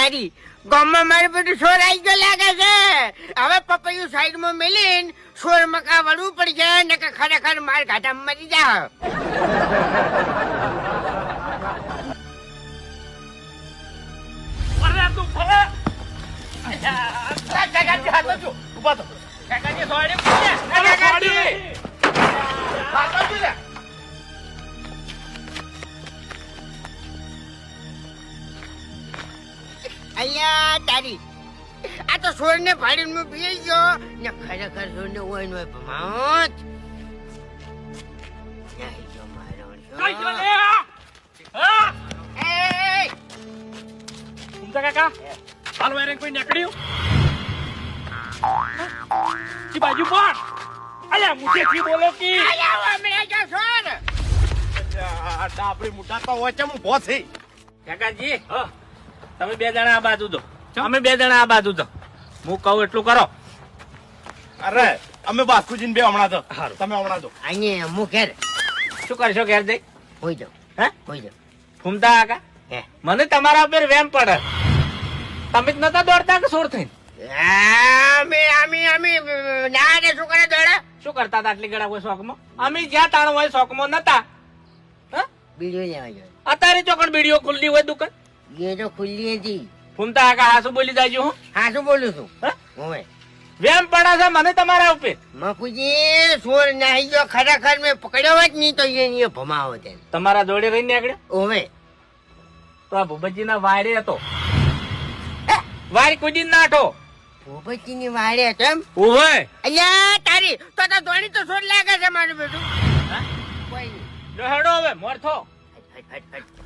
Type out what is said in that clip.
તારી ગામમાં મારે બધું સોર આવી ગયો લાગે છે. હવે પપૈયું સાઈડમાં મેલીને સોર મકા વળવું પડશે ને કે ખરેખર માર ઘાટામાં મરી જા. અલ્યા તારી આ તો સોર ને ભાડીને પી ગયો ને ખરેખર સોર ને હોય નો ભમાવત. કાકા હાલ વાયરિંગ કોઈ નીકળ્યું ઈ બાજુ પર અલ્યા મુઠેથી બોલો કી અલ્યા હમણાં જો સોર ડાબરી મુઠા તો ઓચમ ઉભો થઈ. કાકાજી તમે બે જણા આ બાજુ દો અમે બે જણા આ બાજુ દો હું કહું એટલું કરો. અરે અમે બાસ્કુજીને બે હમણાં તો તમે હમણાં તો અહીંયા હું ઘેર શું કરશો ઘેર જઈ હોઈ જાઉં હે હોઈ જાઉં. ફૂમતા કાકા હે મને તમારા ઉપર વેમ પડે. તમે જ નતા દોડતા કે સોર થઈને ના ને શું કરે દોડે શું કરતા હતા આટલી ગળા કોઈ શોખમાં? અમે જ્યાં તાણ હોય શોખમાં નતા. બીડીઓ લેવા જાય અત્યારે ચોકડ બીડીઓ ખુલ્લી હોય દુકાન એ તો ખુલ્લી હતી. ફૂમતા કાકા હાસુ બોલી જાજો હું હા શું બોલું છું હે? હવે વેમ પડે છે મને તમારા ઉપર. મફુજી સોર નાહી ગયો ખરેખર મેં પકડ્યો જ નહીં તો એ ભમાવો તેને તમારા જોડે રહીને નીકળ્યો ઓવે તો આ ભૂપતજી ના વાયરે હતો વાયર કુદી નાઠો ભૂપતજી ની વાડે હતો એમ. ઓવે અલ્યા તારી તો ધોણી તો સોર લાગે છે મારું બેટું કોઈ નહીં. હેડો હવે મોર થો હટ, હટ, હટ.